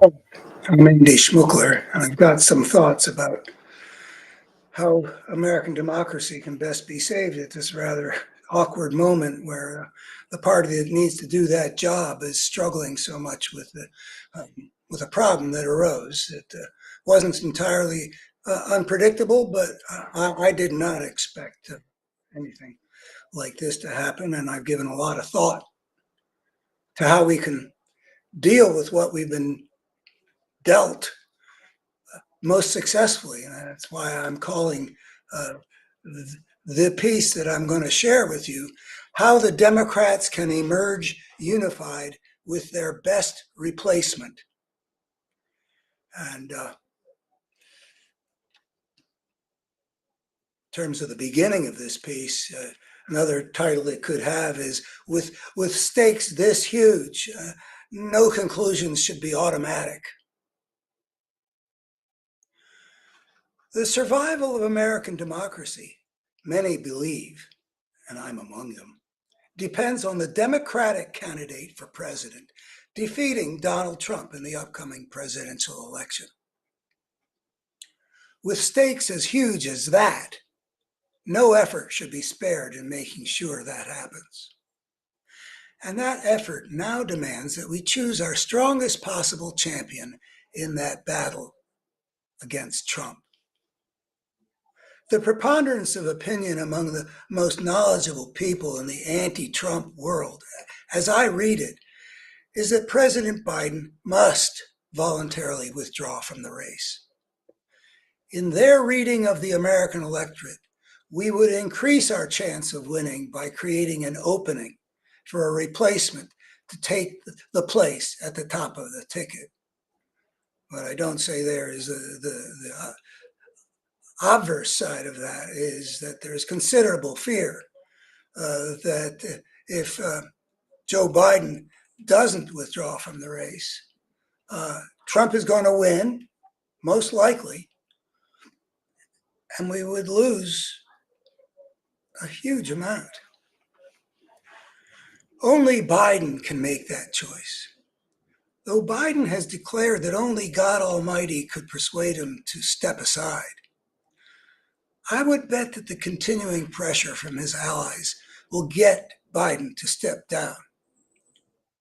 I'm Andy Schmuckler, and I've got some thoughts about how American democracy can best be saved at this rather awkward moment where the party that needs to do that job is struggling so much with a problem that arose. It wasn't entirely unpredictable, but I did not expect anything like this to happen, and I've given a lot of thought to how we can deal with what we've been dealt most successfully. And that's why I'm calling uh, the piece that I'm going to share with you, How the Democrats Can Emerge Unified with Their Best Replacement. And in terms of the beginning of this piece, another title it could have is with stakes this huge, no conclusions should be automatic. The survival of American democracy, many believe, and I'm among them, depends on the Democratic candidate for president defeating Donald Trump in the upcoming presidential election. With stakes as huge as that, no effort should be spared in making sure that happens. And that effort now demands that we choose our strongest possible champion in that battle against Trump. The preponderance of opinion among the most knowledgeable people in the anti-Trump world, as I read it, is that President Biden must voluntarily withdraw from the race. In their reading of the American electorate, we would increase our chance of winning by creating an opening for a replacement to take the place at the top of the ticket. What I don't say there is the obverse side of that is that there's considerable fear that if Joe Biden doesn't withdraw from the race, Trump is going to win, most likely, and we would lose a huge amount. Only Biden can make that choice. Though Biden has declared that only God Almighty could persuade him to step aside, I would bet that the continuing pressure from his allies will get Biden to step down.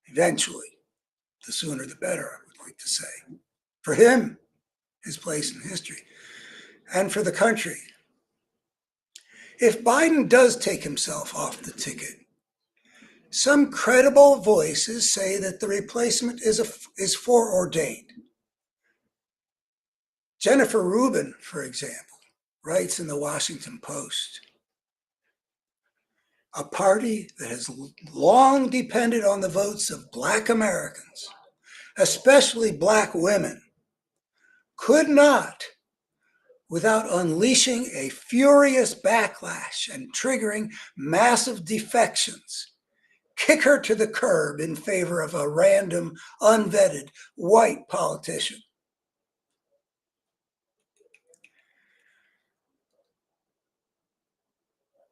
Eventually, the sooner the better, I would like to say. For him, his place in history, and for the country. If Biden does take himself off the ticket, some credible voices say that the replacement is foreordained. Jennifer Rubin, for example, writes in the Washington Post, a party that has long depended on the votes of Black Americans, especially Black women, could not, without unleashing a furious backlash and triggering massive defections, kick her to the curb in favor of a random, unvetted white politician.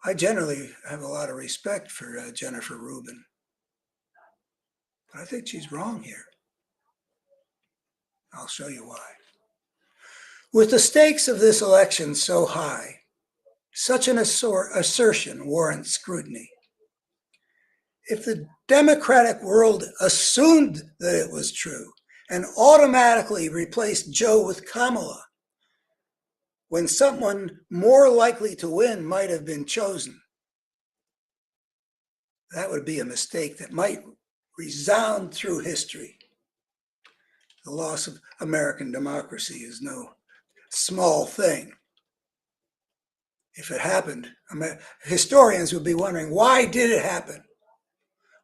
I generally have a lot of respect for Jennifer Rubin, but I think she's wrong here. I'll show you why. With the stakes of this election so high, such an assertion warrants scrutiny. If the democratic world assumed that it was true and automatically replaced Joe with Kamala, when someone more likely to win might have been chosen, that would be a mistake that might resound through history. The loss of American democracy is no small thing. If it happened, historians would be wondering, why did it happen?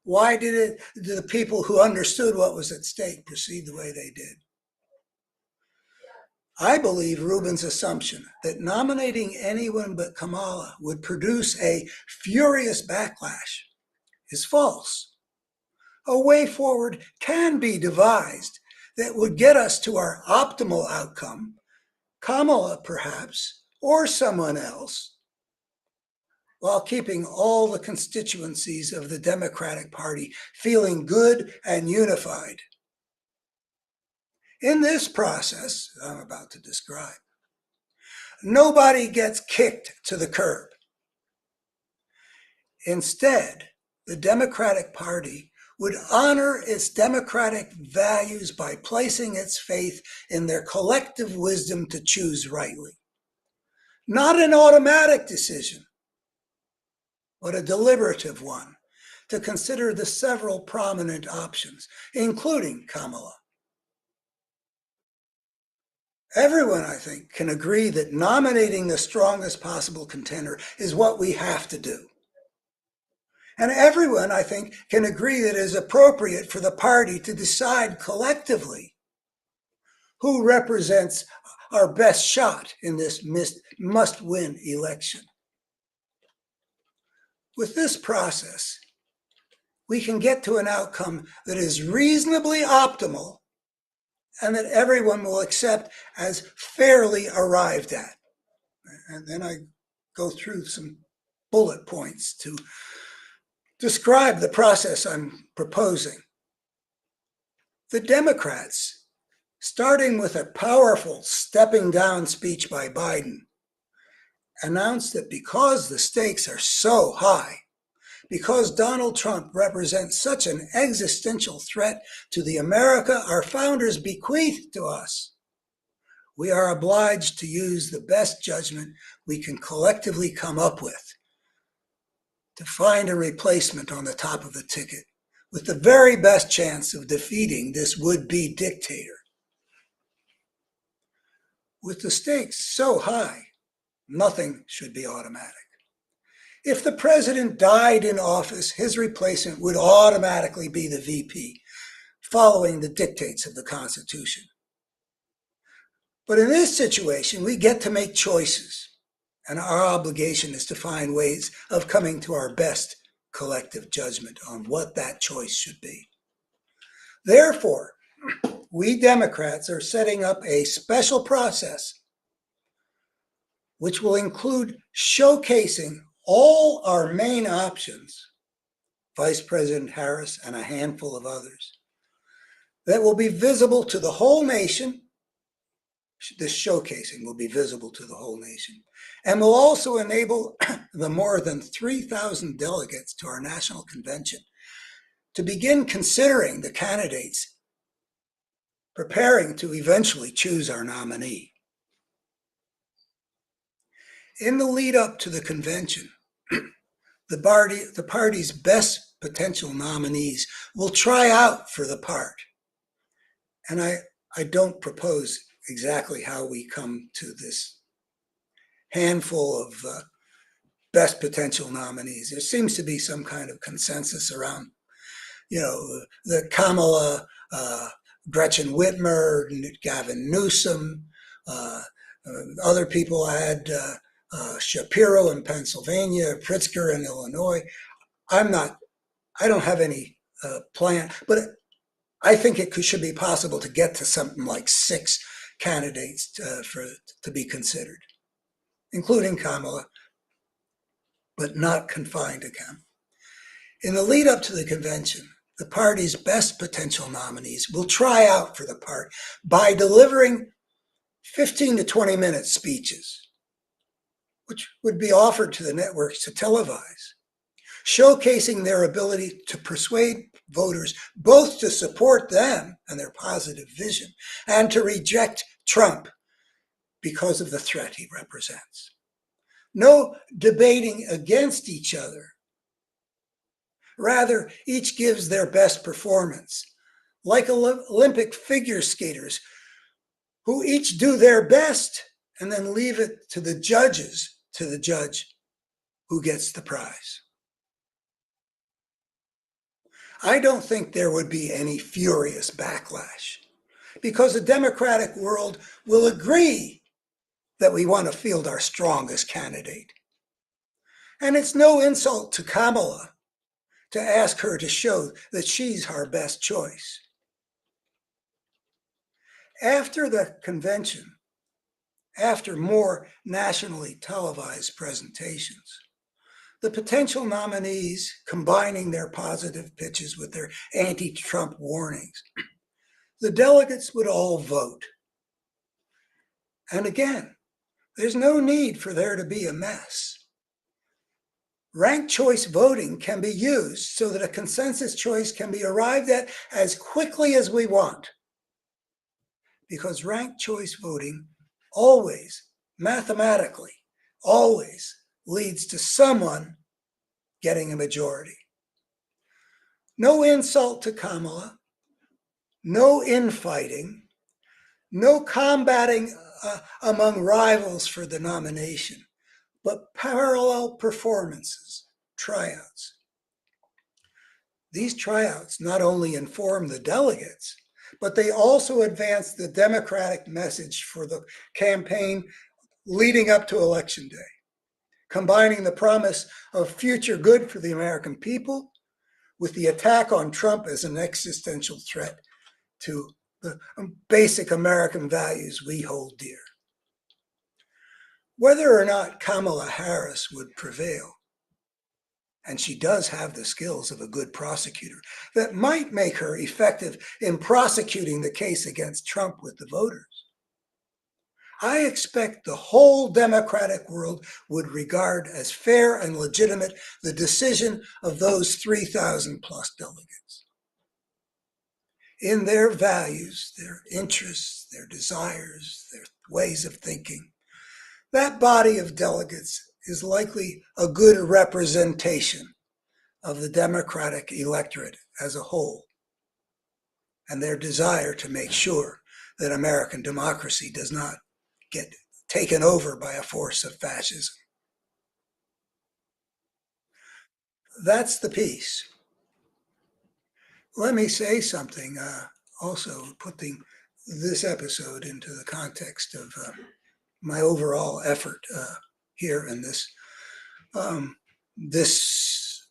Why did the people who understood what was at stake proceed the way they did? I believe Rubin's assumption that nominating anyone but Kamala would produce a furious backlash is false. A way forward can be devised that would get us to our optimal outcome, Kamala perhaps, or someone else, while keeping all the constituencies of the Democratic Party feeling good and unified. In this process I'm about to describe, nobody gets kicked to the curb. Instead, the Democratic Party would honor its democratic values by placing its faith in their collective wisdom to choose rightly. Not an automatic decision, but a deliberative one, to consider the several prominent options, including Kamala. Everyone, I think, can agree that nominating the strongest possible contender is what we have to do. And everyone, I think, can agree that it is appropriate for the party to decide collectively who represents our best shot in this must-win election. With this process, we can get to an outcome that is reasonably optimal and that everyone will accept as fairly arrived at. And then I go through some bullet points to describe the process I'm proposing. The Democrats, starting with a powerful stepping down speech by Biden, announced that because the stakes are so high, because Donald Trump represents such an existential threat to the America our founders bequeathed to us, we are obliged to use the best judgment we can collectively come up with to find a replacement on the top of the ticket with the very best chance of defeating this would-be dictator. With the stakes so high, nothing should be automatic. If the president died in office, his replacement would automatically be the VP, following the dictates of the Constitution. But in this situation, we get to make choices, and our obligation is to find ways of coming to our best collective judgment on what that choice should be. Therefore, we Democrats are setting up a special process which will include showcasing all our main options, Vice President Harris and a handful of others, that will be visible to the whole nation. This showcasing will be visible to the whole nation and will also enable the more than 3,000 delegates to our national convention to begin considering the candidates preparing to eventually choose our nominee. In the lead up to the convention, the party's best potential nominees will try out for the part. And I don't propose exactly how we come to this handful of best potential nominees. There seems to be some kind of consensus around, the Kamala, Gretchen Whitmer, Gavin Newsom, other people. I had Shapiro in Pennsylvania, Pritzker in Illinois. I don't have any plan, but I think should be possible to get to something like 6 candidates to be considered, including Kamala, but not confined to Kamala. In the lead up to the convention, the party's best potential nominees will try out for the part by delivering 15 to 20-minute speeches, which would be offered to the networks to televise, showcasing their ability to persuade voters both to support them and their positive vision and to reject Trump because of the threat he represents. No debating against each other. Rather, each gives their best performance, like Olympic figure skaters who each do their best and then leave it to the judges to judge who gets the prize. I don't think there would be any furious backlash because the Democratic world will agree that we want to field our strongest candidate. And it's no insult to Kamala to ask her to show that she's our best choice. After the convention, after more nationally televised presentations, the potential nominees, combining their positive pitches with their anti-Trump warnings, the delegates would all vote. And again, there's no need for there to be a mess. Ranked choice voting can be used so that a consensus choice can be arrived at as quickly as we want. Because ranked choice voting always, mathematically, always leads to someone getting a majority. No insult to Kamala, no infighting, no combating among rivals for the nomination, but parallel performances, tryouts. These tryouts not only inform the delegates, but they also advance the Democratic message for the campaign leading up to Election Day, combining the promise of future good for the American people with the attack on Trump as an existential threat to the basic American values we hold dear. Whether or not Kamala Harris would prevail, and she does have the skills of a good prosecutor that might make her effective in prosecuting the case against Trump with the voters, I expect the whole democratic world would regard as fair and legitimate the decision of those 3,000 plus delegates. In their values, their interests, their desires, their ways of thinking, that body of delegates is likely a good representation of the Democratic electorate as a whole, and their desire to make sure that American democracy does not get taken over by a force of fascism. That's the piece. Let me say something, also putting this episode into the context of my overall effort here in this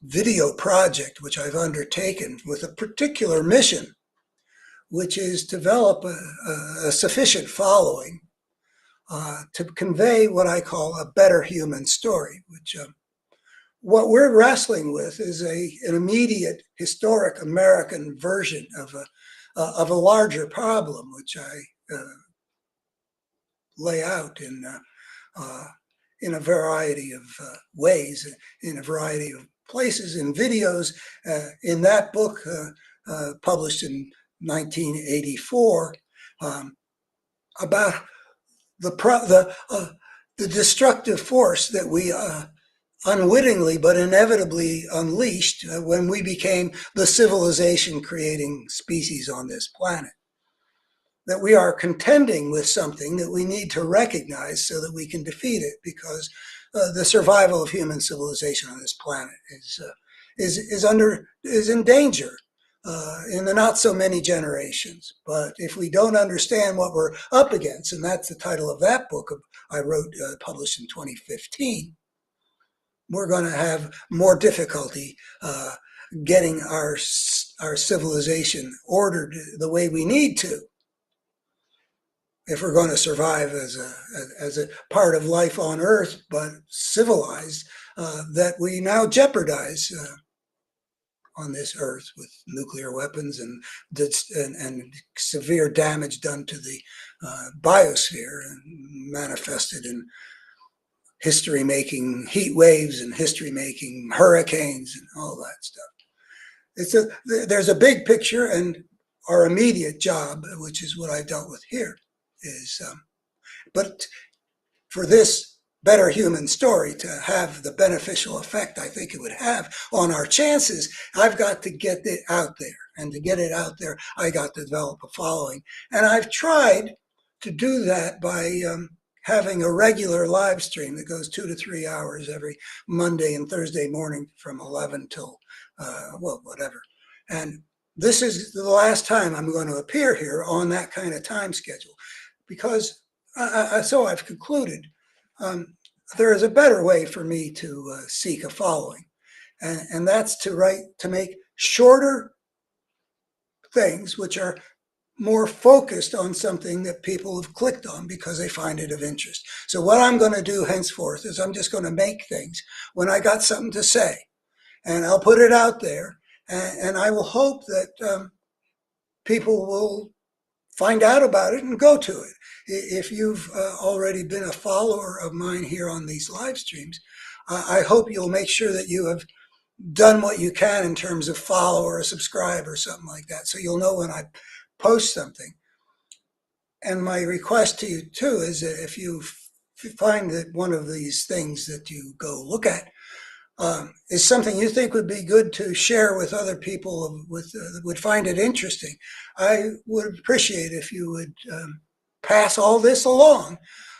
video project, which I've undertaken with a particular mission, which is develop a sufficient following to convey what I call a better human story, which what we're wrestling with is an immediate historic American version of a larger problem, which I lay out in a variety of ways, in a variety of places, in videos, in that book published in 1984, about the destructive force that we unwittingly but inevitably unleashed when we became the civilization creating species on this planet. That we are contending with something that we need to recognize so that we can defeat it, because the survival of human civilization on this planet is in danger in the not so many generations. But if we don't understand what we're up against, and that's the title of that book I wrote, published in 2015, we're going to have more difficulty getting our civilization ordered the way we need to, if we're going to survive as a part of life on Earth, but civilized, that we now jeopardize on this Earth with nuclear weapons and severe damage done to the biosphere, and manifested in history-making heat waves and history-making hurricanes and all that stuff. There's a big picture, and our immediate job, which is what I dealt with here, is but for this better human story to have the beneficial effect I think it would have on our chances, I've got to get it out there. And to get it out there, I got to develop a following. And I've tried to do that by having a regular live stream that goes 2 to 3 hours every Monday and Thursday morning from 11 till, whatever. And this is the last time I'm going to appear here on that kind of time schedule, because so I've concluded there is a better way for me to seek a following, and that's to make shorter things which are more focused on something that people have clicked on because they find it of interest. So what I'm going to do henceforth is I'm just going to make things when I got something to say, and I'll put it out there, and I will hope that people will find out about it and go to it. If you've already been a follower of mine here on these live streams, I hope you'll make sure that you have done what you can in terms of follow or subscribe or something like that, so you'll know when I post something. And my request to you too is that if you find that one of these things that you go look at is something you think would be good to share with other people that would find it interesting, I would appreciate if you would pass all this along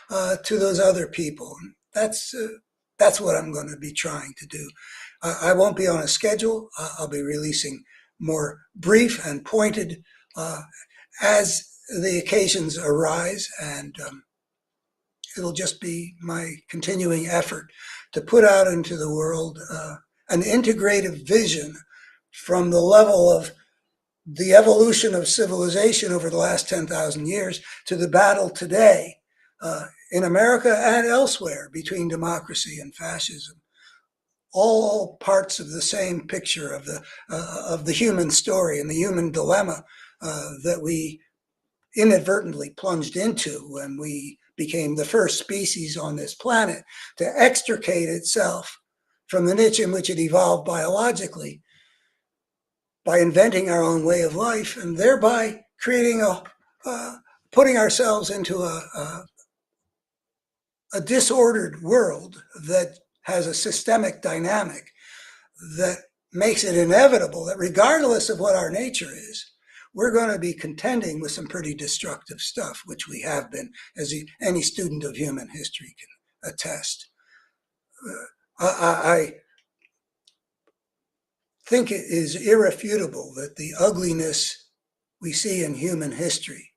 to those other people. That's what I'm going to be trying to do. I won't be on a schedule. I'll be releasing more brief and pointed as the occasions arise, and it'll just be my continuing effort to put out into the world an integrative vision from the level of the evolution of civilization over the last 10,000 years to the battle today in America and elsewhere between democracy and fascism. All parts of the same picture of the human story and the human dilemma that we inadvertently plunged into when we became the first species on this planet to extricate itself from the niche in which it evolved biologically by inventing our own way of life, and thereby creating putting ourselves into a disordered world that has a systemic dynamic that makes it inevitable that regardless of what our nature is, we're going to be contending with some pretty destructive stuff, which we have been, as any student of human history can attest. I think it is irrefutable that the ugliness we see in human history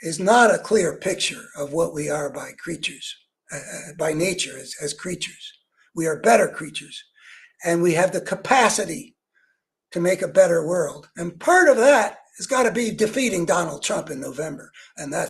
is not a clear picture of what we are by creatures, by nature as creatures. We are better creatures, and we have the capacity to make a better world. And part of that has got to be defeating Donald Trump in November, and that's